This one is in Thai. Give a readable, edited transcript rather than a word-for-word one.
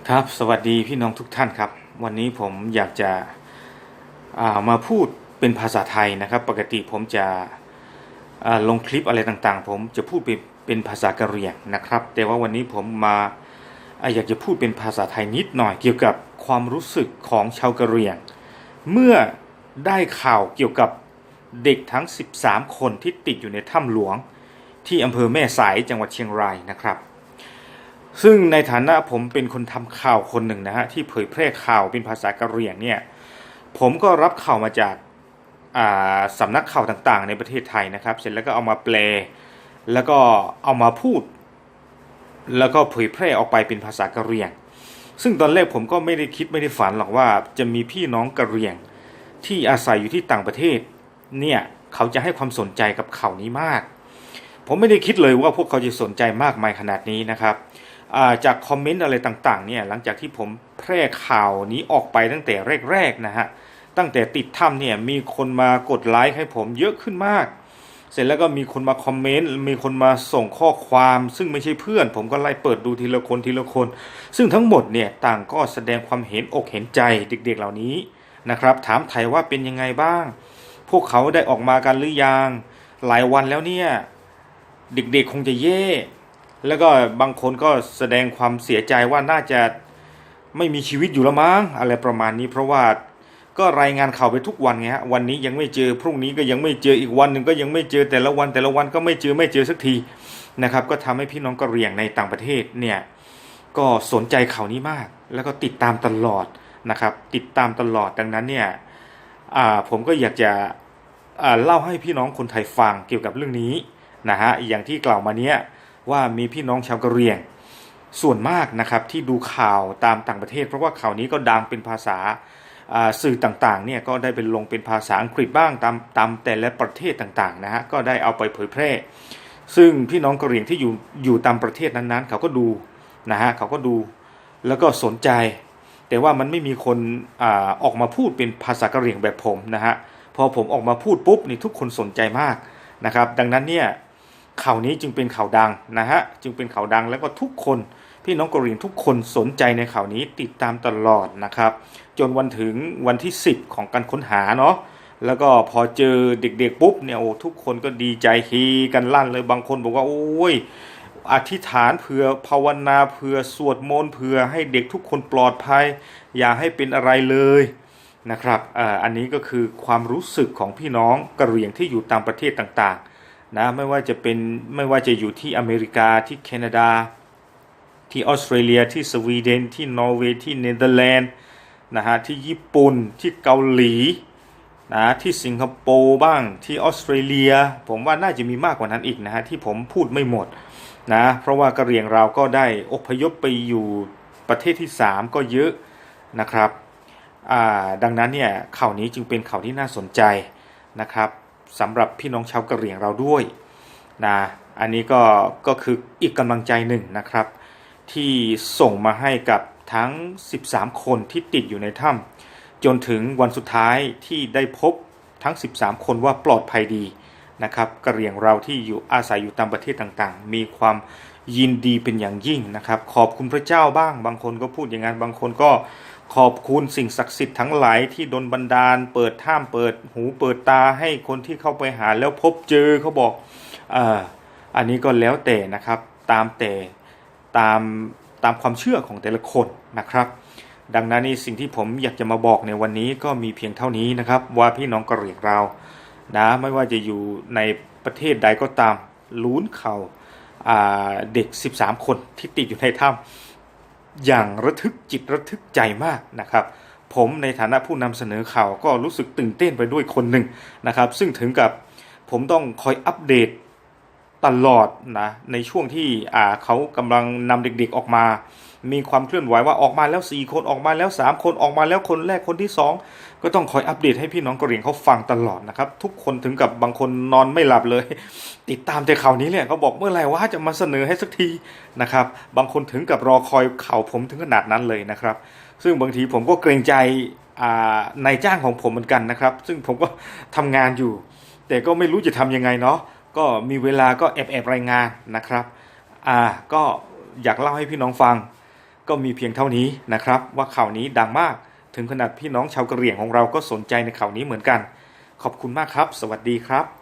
ครับสวัสดีพี่น้องทุกท่านครับวันนี้ผมอยากจะมาพูดเป็นภาษาไทยนะครับปกติผมจะลงคลิปอะไรต่างๆผมจะพูดเป็นภาษากะเหรี่ยงนะครับแต่ว่าวันนี้ผมมาอยากจะพูดเป็นภาษาไทยนิดหน่อยเกี่ยวกับความรู้สึกของชาวกะเหรี่ยงเมื่อได้ข่าวเกี่ยวกับเด็กทั้ง13คนที่ติดอยู่ในถ้ำหลวงที่อำเภอแม่สายจังหวัดเชียงรายนะครับ ซึ่งในฐานะผมเป็นคนทำข่าวคนหนึ่งนะฮะที่เผยแพร่ข่าวเป็นภาษากะเหรี่ยงเนี่ยผมก็รับข่าวมาจากสำนักข่าวต่างๆในประเทศไทยนะครับเสร็จแล้วก็เอามาแปลแล้วก็เอามาพูดแล้วก็เผยแพร่ออกไปเป็นภาษากะเหรี่ยงซึ่งตอนแรกผมก็ไม่ได้คิดไม่ได้ฝันหรอกว่าจะมีพี่น้องกะเหรี่ยงที่อาศัยอยู่ที่ต่างประเทศเนี่ยเขาจะให้ความสนใจกับข่าวนี้มากผมไม่ได้คิดเลยว่าพวกเขาจะสนใจมากมายขนาดนี้นะครับ จากคอมเมนต์อะไรต่างๆเนี่ยหลังจากที่ผมแพร่ข่าวนี้ออกไปตั้งแต่แรกๆนะฮะตั้งแต่ติดถ้ำเนี่ยมีคนมากดไลค์ให้ผมเยอะขึ้นมากเสร็จแล้วก็มีคนมาคอมเมนต์มีคนมาส่งข้อความซึ่งไม่ใช่เพื่อนผมก็ไล่เปิดดูทีละคนทีละคนซึ่งทั้งหมดเนี่ยต่างก็แสดงความเห็นอกเห็นใจเด็กๆเหล่านี้นะครับถามไถ่ว่าเป็นยังไงบ้างพวกเขาได้ออกมากันหรือยังหลายวันแล้วเนี่ยเด็กๆคงจะแย่ แล้วก็บางคนก็แสดงความเสียใจว่าน่าจะไม่มีชีวิตอยู่แล้วมั้งอะไรประมาณนี้เพราะว่าก็รายงานข่าวไปทุกวันไงฮะวันนี้ยังไม่เจอพรุ่งนี้ก็ยังไม่เจออีกวันหนึ่งก็ยังไม่เจอแต่ละวันก็ไม่เจอสักทีนะครับก็ทำให้พี่น้องกะเหรี่ยงในต่างประเทศเนี่ยก็สนใจข่าวนี้มากแล้วก็ติดตามตลอดนะครับติดตามตลอดดังนั้นเนี่ยผมก็อยากจะเล่าให้พี่น้องคนไทยฟังเกี่ยวกับเรื่องนี้นะฮะอย่างที่กล่าวมาเนี้ย ว่ามีพี่น้องชาวกะเหรี่ยงส่วนมากนะครับที่ดูข่าวตามต่างประเทศเพราะว่าข่าวนี้ก็ดังเป็นภาษาสื่อต่างๆเนี่ยก็ได้เป็นลงเป็นภาษาอังกฤษบ้างตามแต่ละประเทศต่างๆนะฮะก็ได้เอาไปเผยแพร่ซึ่งพี่น้องกะเหรี่ยงที่อยู่ตามประเทศนั้นๆเขาก็ดูนะฮะเขาก็ดูแล้วก็สนใจแต่ว่ามันไม่มีคนออกมาพูดเป็นภาษากะเหรี่ยงแบบผมนะฮะพอผมออกมาพูดปุ๊บนี่ทุกคนสนใจมากนะครับดังนั้นเนี่ย ข่าวนี้จึงเป็นข่าวดังนะฮะจึงเป็นข่าวดังแล้วก็ทุกคนพี่น้องกะเหรี่ยงทุกคนสนใจในข่าวนี้ติดตามตลอดนะครับจนวันถึงวันที่10ของการค้นหาเนาะแล้วก็พอเจอเด็กๆปุ๊บเนี่ยโอ้ทุกคนก็ดีใจฮีกันลั่นเลยบางคนบอกว่าโอ้ยอธิษฐานเผื่อภาวนาเผื่อสวดมนต์เผื่อให้เด็กทุกคนปลอดภัยอย่าให้เป็นอะไรเลยนะครับอันนี้ก็คือความรู้สึกของพี่น้องกะเหรี่ยงที่อยู่ตามประเทศต่างๆนะไม่ว่าจะอยู่ที่อเมริกาที่แคนาดาที่ออสเตรเลียที่สวีเดนที่นอร์เวย์ที่เนเธอร์แลนด์นะฮะที่ญี่ปุ่นที่เกาหลีนะที่สิงคโปร์บ้างที่ออสเตรเลียผมว่าน่าจะมีมากกว่านั้นอีกนะฮะที่ผมพูดไม่หมดนะเพราะว่ากะเหรี่ยงเราก็ได้อพยพไปอยู่ประเทศที่3ก็เยอะนะครับดังนั้นเนี่ยข่าวนี้จึงเป็นข่าวที่น่าสนใจนะครับสำหรับพี่น้องชาวกะเหรี่ยงเราด้วยนะอันนี้ก็คืออีกกำลังใจหนึ่งนะครับที่ส่งมาให้กับทั้ง13คนที่ติดอยู่ในถ้ำจนถึงวันสุดท้ายที่ได้พบทั้ง13คนว่าปลอดภัยดีนะครับกะเหรี่ยงเราที่อยู่อาศัยอยู่ตามประเทศต่างๆมีความยินดีเป็นอย่างยิ่งนะครับขอบคุณพระเจ้าบ้างบางคนก็พูดอย่างนั้นบางคนก็ขอบคุณสิ่งศักดิ์สิทธิ์ทั้งหลายที่ดลบันดาลเปิดถ้ำเปิดหูเปิดตาให้คนที่เข้าไปหาแล้วพบเจอเขาบอกอันนี้ก็แล้วแต่นะครับตามตามความเชื่อของแต่ละคนนะครับดังนั้นนี่สิ่งที่ผมอยากจะมาบอกในวันนี้ก็มีเพียงเท่านี้นะครับว่าพี่น้องกะเหรี่ยงเรานะไม่ว่าจะอยู่ในประเทศใดก็ตามลุ้นเขาเด็ก13คนที่ติดอยู่ในถ้ำอย่างระทึกจิตระทึกใจมากนะครับผมในฐานะผู้นำเสนอข่าวก็รู้สึกตื่นเต้นไปด้วยคนหนึ่งนะครับซึ่งถึงกับผมต้องคอยอัปเดตตลอดนะในช่วงที่เขากำลังนำเด็กๆออกมามีความเคลื่อนไหวว่าออกมาแล้ว4คนออกมาแล้ว3คนออกมาแล้วคนแรกคนที่2ก็ต้องคอยอัปเดตให้พี่น้องกะเหรี่ยงเขาฟังตลอดนะครับทุกคนถึงกับบางคนนอนไม่หลับเลยติดตามแต่ข่าวนี้เลยเขาบอกเมื่อไหร่ว่าจะมาเสนอให้สักทีนะครับบางคนถึงกับรอคอยข่าวผมถึงขนาดนั้นเลยนะครับซึ่งบางทีผมก็เกรงใจนายจ้างของผมเหมือนกันนะครับซึ่งผมก็ทำงานอยู่แต่ก็ไม่รู้จะทำยังไงเนาะก็มีเวลาก็แอบรายงานนะครับก็อยากเล่าให้พี่น้องฟัง ก็มีเพียงเท่านี้นะครับว่าข่าวนี้ดังมากถึงขนาดพี่น้องชาวกะเหรี่ยงของเราก็สนใจในข่าวนี้เหมือนกันขอบคุณมากครับสวัสดีครับ